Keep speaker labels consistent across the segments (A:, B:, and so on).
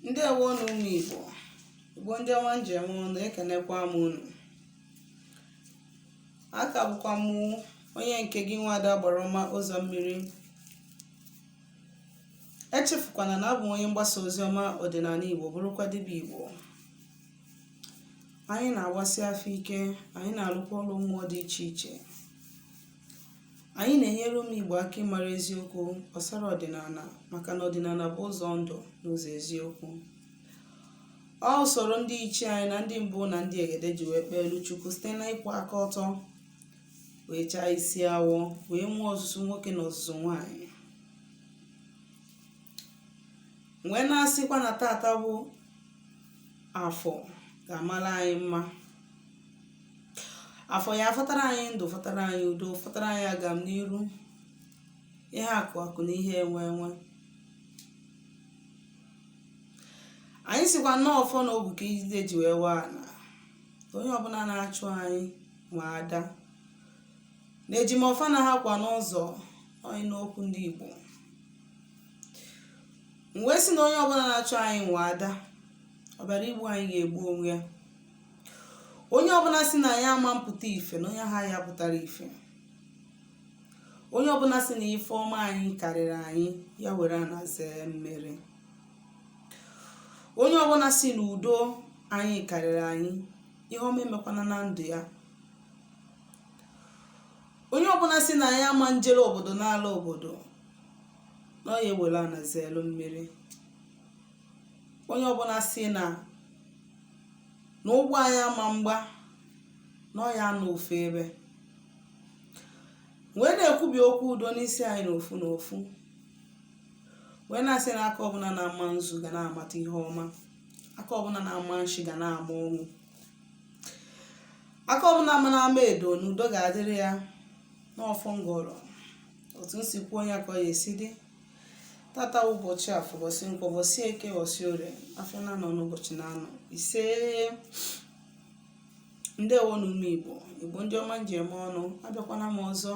A: Ndewo n'ụmụ Igbo ndị ọma njem ọnụ, ekenekwa m unu. Aka bụkwa m onye nke gị nwada gbara ọma ụzọ mmiri. Echefukwana na abụ onye mgbasa ozi ọma ọdịnala Igbo, bụrụkwa dibịa Igbo. Anyị na-agbasi afọ ike, anyị na-alụkwa ọrụ mmụọ dị iche iche. Anyị na-enyere ụmụ Igbo aka ịmara eziokwu gbasara ọdịnala, maka na ọdịnala bụ ụzọ ndụ n'ụzọ eziokwu. Ọ usoro ndị ichie anyị na ndị mbụ na ndị egede ji wee kpee elu Chukwu site na ịkwụ aka ọtọ, wee chaa isi awọ, wee mụọ ọzụzụ nwoke na ọzụzụ nwanyị. Wee na-asịkwa na tata bụ afọ ga-amara anyị mma. Afọ ya fọtara anyị ndụ, fọtara anyị udo, fọtara anyị agam n'iru, ihe akụ akụ na ihe enwe enwe. Anyị sikwa nnọọ ọfọ na obu ka ijide ji wee waa na onye ọbụla na-achụ anyị nwa ada na ejima ọfa na ha kwa n'ụzọ onye n'okwu ndị Igbo. Wee sị na onye ọbụla na-achụ anyị nwa ada, ọ bịara igbu anyị ga-egbu onwe ya. Onye ọbụla si na ya ama mpụta ife na onye ha ya pụtara ife. Onye ọbụla si na ife ọma anyị karịrị anyị, ya were na zee mmeri. Onye ọbụla si na udo anyị karịrị anyị, ihe ọma emekwana na ndụ ya. Onye ọbụla si na ya ama njere obodo n'ala obodo, na ọ ya ewere na zeelu mmiri. Onye ọbụla si na ụgbọ anyị ama mgba, na ọ ya nọ ofu ebe. Wee na-ekwubi okwu udo n'isi anyị n'ofu n'ofu. Wee na-asị na aka ọbụla na-ama nzu ga na-amata ihe ọma, aka ọbụla na-ama nshi ga na-ama ọnwụ, aka ọbụla na-ama edo na udo ga-adịrị ya n'ọfọ ngọrọ. Otu nsi kwuo ya ka ọ ya esi dị. Tata ụbọchị afọ, ụbọchị nkwọ, ụbọchị eke, ụbọchị orie, afọ na-anọ n'ụbọchị na-anọ ise. Ndewo n'ụmụ Igbo ndị ọma njem ọnụ, abịakwana m ọzọ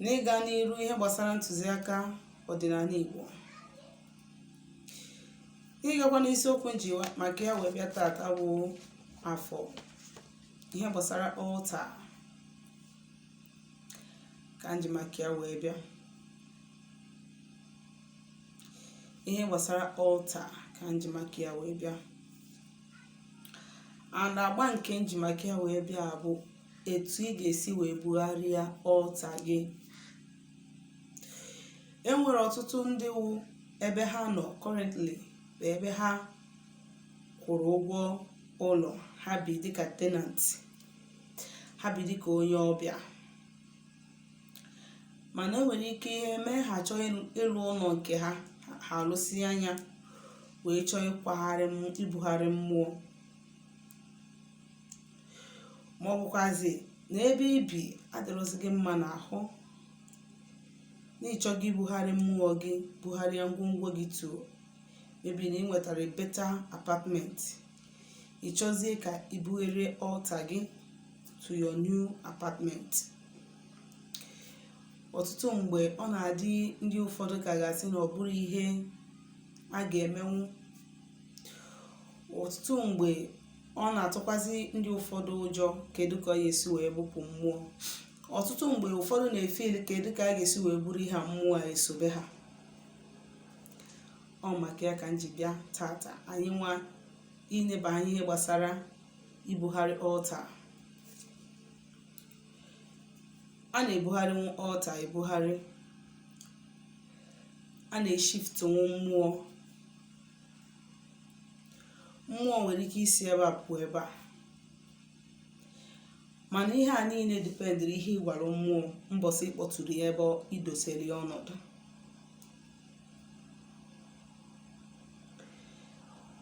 A: n'ịga n'iru ihe gbasara ntụziaka ọdịnala Igbo. Ịgakwa n'isiokwu nji maka ya wee bịa tata bụ afọ, ihe gbasara ọlta ka nji maka ya wee bịa. Ihe gbasara ọlta ka nji maka ya wee bịa. And agba nke nji maka ya wee bịa bụ etu ị ga-esi wee bugharịa ọlta gị. Enwere ọtụtụ ndị wu ebe ha nọ currently bụ ebe ha kwụrụ ụgwọ ụlọ, ha bi dịka tenant, ha bi dịka onye ọbịa. Mana enwere ike ihe mee ha chọọ ịlụ ụlọ nke ha, ha alụsi anya wee chọọ ibugharị mmụọ. Ma ọ bụkwazi na ebe ibi adịrọzi gị mma n'ahụ, na ịchọ gị ibugharị mmụọ gị, bugharịa ngwongwo gị to maybe na ị nwetara better apartment, ịchọzie ka ibugharị altar gị to your new apartment. Ọtụtụ mgbe ọ na-adị ndị ụfọdụ ka ga-asị na ọ bụrụ ihe a ga-emenwu. Ọtụtụ mgbe ọ na-atụkwazị ndị ụfọdụ ụjọ kedu ka ọ ga-esi wee bupụ mmụọ. Ọtụtụ mgbe ụfọdụ na-efeli kedu ka a ga-esi wee buru ihe mmụọ a esobe ha. Ọ maka ya ka m ji bịa tata, anyị nwa ineba anya ihe gbasara ibugharị ọlta. A na-ebugharị ọlta ebugharị, a na-eshiftinwu mmụọ. Mmụọ nwere ike isi ebe a pụọ ebe a, mana ihe a niile dipendịrị ihe ịgwara mmụọ mbọsị ịkpọtụrụ ya ebe idosere ya ọnọdụ.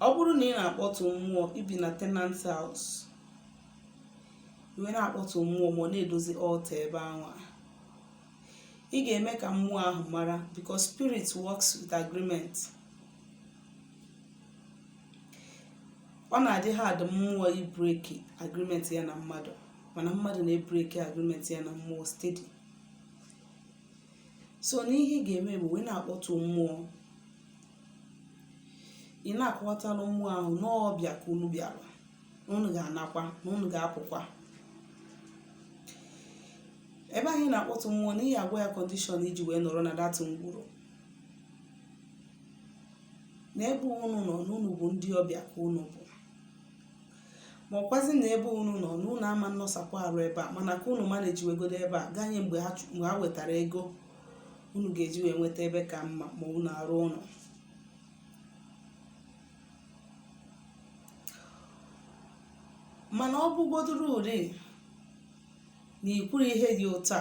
A: Ọ bụrụ na ị na-akpọtụ mmụọ, ibi na tenant house, iwe na-akpọtụ mmụọ ma ọ na-edozi ọlta ebe anwa, ị ga-eme ka mmụọ ahụ mara, because spirit works with agreement. Ọ na-adị hard mmụọ ibreki agreement ya na mmadụ, mana mmadụ na-ebreki agreement ya na mmụọ steady. So n'ihe ga-eme bụ we na-akpọtụ mmụọ, ị na-akọwatalụ mmụọ ahụ n'ọbịa ka unu bịara, na unu ga-anakwa, na unu ga-apụkwa. Ebe anyị na-akpọtụ mmụọ na ihe agwa ya kọndishọn iji wee nọrọ na datụ ngwuru, na ebe unu nọ n'unu bụ ndị ọbịa ka unu bụ, ma ọkwazi na ebe unu nọ n'unu ama nnọsapụ arụ ebe a, mana ka unu manejiwegodo ebe a ganye mgbe ha wetara ego unu ga-eji wee nweta ebe ka mma ma unu arụ ụlọ. Mana ọ bụgodoro uri na ikwuru ihe dị ụta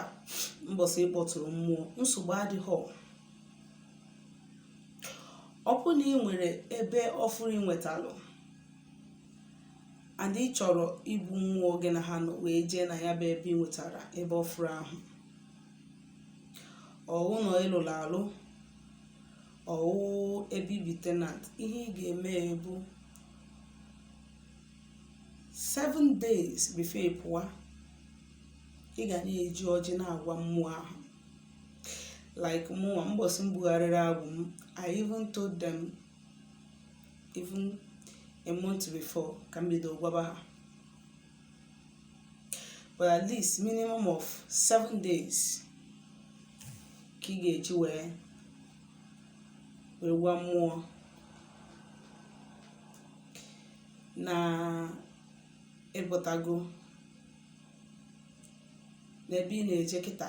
A: mbọsị ịkpọtụrụ mmụọ, nsogbu adịghọ. Ọ bụ na ị nwere ebe ọfụrụ ị nwetalụ and ị chọrọ ibu mmụọ gị na ha nọ wee jee na ya bụ ebe ị nwetara ebe ọfụrụ ahụ, ọwụ nọ ịlụrụ alụ, ọwụ ebe ibi tenant, ihe ị ga-eme ebu 7 days before ị pụọ, ị ga na-eji ọjị na-agwa mmụọ ahụ. Like mmụọ mbọsị mbugharịrị agwụ m, I even told them even a month before ka m bido gwaba ha, but at least minimum of 7 days ka ị ga-eji wee gwa mmụọ na ịpụtago n'ebe ị na-eje kịta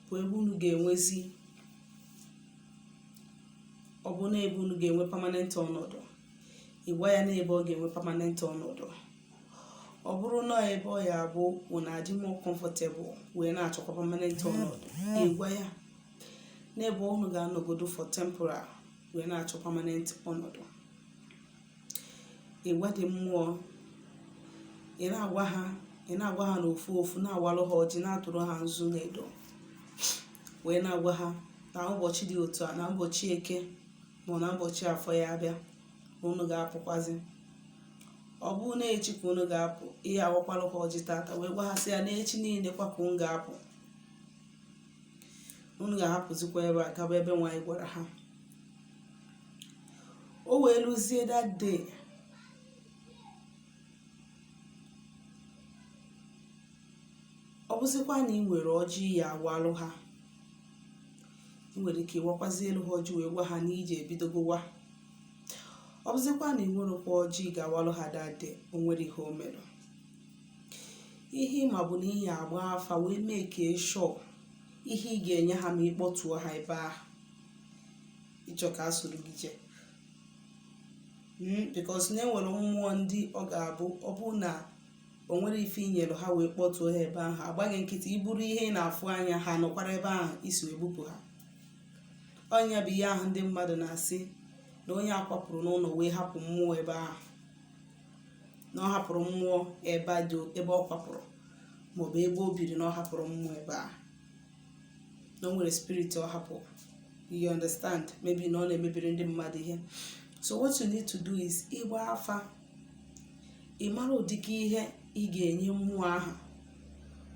A: bụ ebe unu ga-enwezi, ọ bụ na ebe unu ga-enwe permanent ọnọdụ, ịgwa ya na ebe ọ ga-enwe permanent ọnọdụ. Ọ bụrụ na ebe ọ ya bụ unu adị more comfortable wee na-achọkwa permanent ọnọdụ, ịgwa ya na ebe unu ga-anọgodo for temporal wee na-achọ permanent ọnọdụ. Ịgwa dị mmụọ, ị na-agwa ha n'ofu ofu, na-awalụ ha ọjị, na-atụrụ ha nzu na edo, wee na-agwa ha na ụbọchị dị otu a, na ụbọchị eke ma na ụbọchị afọ ya abịa unu ga-apụkwazi. Ọ bụrụ na echi ka unu ga-apụ, ihe awakwalụ ha ọjị tata wee gwa ha sị ya na echi niile kwa ka unu ga-apụ, unu ga-ahapụzikwa ebe a gaba ebe nwaanyị gwara ha. O wee lụzie that day, ọ bụzikwa na ị nwere ọjị ya awalụ ha, ị nwere ike ịwakwazi elu ha ọjị wee gwa ha na ije ebidogowa. Ọ bụzikwa na ị nwerekwa ọjị ga-awalụ ha dade, o nwere ihe o mere. Ihe ịma bụ na ihe agba afa wee mee ka ịshọ ihe ị ga-enye ha ma ịkpọtuo ha ebe ahụ ịchọ ka a soro gị jee. Because na enwere mmụọ ndị ọ ga-abụ ọ bụ na o nwere ife inyelu ha wee kpọtuo ha ebe ahụ, agbaghị nkịtị, iburu ihe ị na-afụ anya ha nọkwara ebe ahụ isi ebupụ ha. Ọnya bụ ihe ahụ ndị mmadụ na-asị na onye akwapụrụ n'ụlọ wee hapụ mmụọ ebe ahụ, na ọ hapụrụ mmụọ ebe ọ kwapụrụ, maọbụ ebe o biri na ọ hapụrụ mmụọ ebe ahụ, na o nwere spirit ọ hapụ. You understand? Maybe na ọ na-emebiri ndị mmadụ ihe. So what you need to do is ịgba afa, ị mara ụdịka ihe ị ga-enye mmụọ ahụ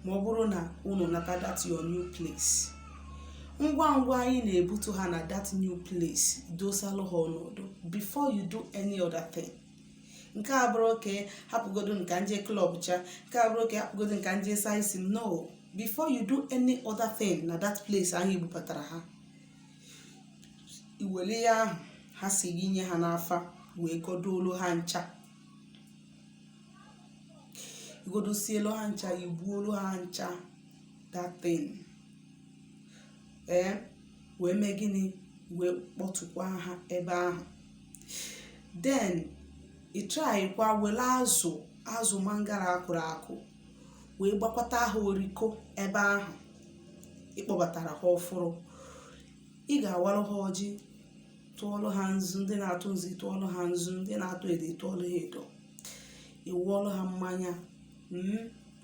A: ma ọ bụrụ na unu nata that your new place. Ngwa ngwa anyị na-ebutu ha na that new place, dosalụ ha ọnọdụ before you do any other thing. Nke a bụrụ oke hapụgodo nka nje klọb cha, nke a bụrụ oke hapụgodo nka nje saisi. No, before you do any other thing na that place ahụ ibubatara ha, iwere ya ahụ ha si gị nye ha n'afa wee godolu ha ncha, igodosielu ha ncha, igbuolu ha ncha that thing, wee mee gịnị, wee kpọtụkwa ha ebe ahụ. Then ị traịkwa were azụ mangara akụrụ akụ wee gbakwata ha oriko ebe ahụ ịkpọbatara ha ọfụrụ. Ị ga-awalụ ha ọjị, tụọlụ ha nzu, ndị na-atụ nzu tụọlụ ha nzu, ndị na-atụ edo tụọlụ ha edo, iwuọlụ ha mmanya,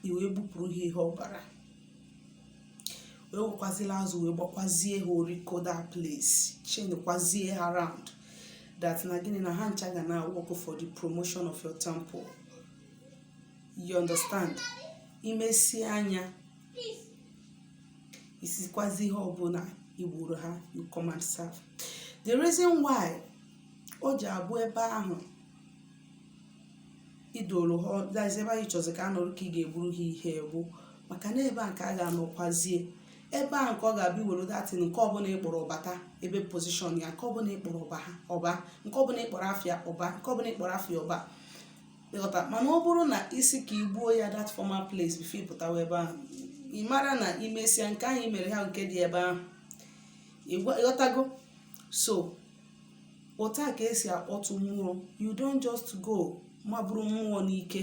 A: iwee bupụrụ ha ihe ọbara, wee wekwazila azụ wee gbakwazie ha oriko that place, chenikwazie ha round that na gịnị na ha ncha ga na work for the promotion of your temple. You understand? Imesie anya, isikwazi ihe ọbụla igburu ha, you come and serve. The reason why o ji abụ ebe ahụ idoro ha dazi ebe anyị chọzi ka a nọrọ ka ị ga-eburu ha ihe egbu maka na ebe a ka a ga-anọkwazie ebe ahụ ka ọ ga-abịa iwere datin nke ọbụla ịkpọrọ ọbata ebe pozishọn ya, nke ọbụla ịkpọrọ ọba, nke ọbụla ịkpọrọ afịa ọba, nke ọbụla ịkpọrọ afịa ọba ịghọta. Mana ọ bụrụ na isi ka igbuo ya that former place bifo ịpụtawa ebe ahụ, ị mara na imesịa nke ahụ i mere ha nke dị ebe ahụ ịghọtago. So otu a ka esi akpọtụ mmụọ. You don't just go ma bụrụ mmụọ n'ike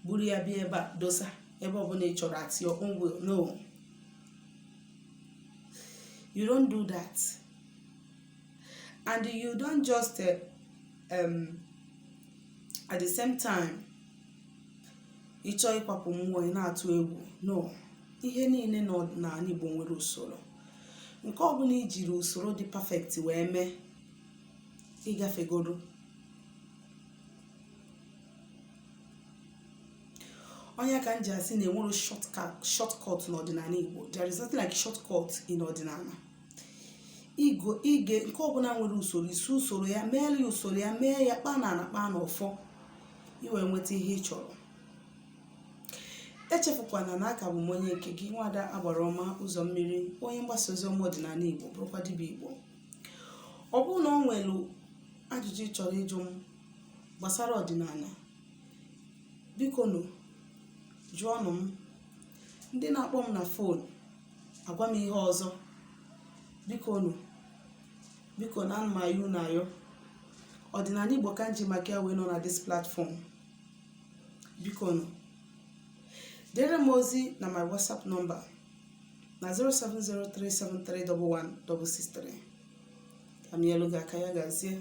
A: buru ya bịa ebe a dosa ebe ọbụla ị chọrọ at your own will. No, you don't do that. And you don't just at the same time ịchọ ịkwapụ mmụọ ị na-atụ egwu. No, ihe niile n'ọdịnala Igbo nwere usoro. Nke ọbụla ijiri usoro dị perfect wee mee ịgafegoro. Onye ka m ji asị na enwere shortcut n'ọdịnala Igbo. There is nothing like shortcut in ọdịnala. Ige nke ọbụla nwere usoro, isi usoro ya, meela ya usoro ya, mee ya kpaa na kpaa na ọfọ iwee nweta ihe ị chọrọ. Echefukwana na aka bụ m onye nke gị, nwada Agbarọma Ụzọ Mmiri, onye mgbasa ozi ọma ọdịnala Igbo, bụrụkwa dibịa Igbo. Ọ bụrụ na ọ nwere ajụjụ ị chọrọ ịjụ m gbasara ọdịnala, biko nụ jụọnụ m. Ndị na-akpọ m na fon agwa m ihe ọzọ, biko na ana m ayọ unu ayọ. Ọdịnala Igbo ka m ji maka ya wee nọ na this platform. Biko nụ dere m ozi na my WhatsApp number na 07037311163. Ka m nyelu gị aka, ya gazie.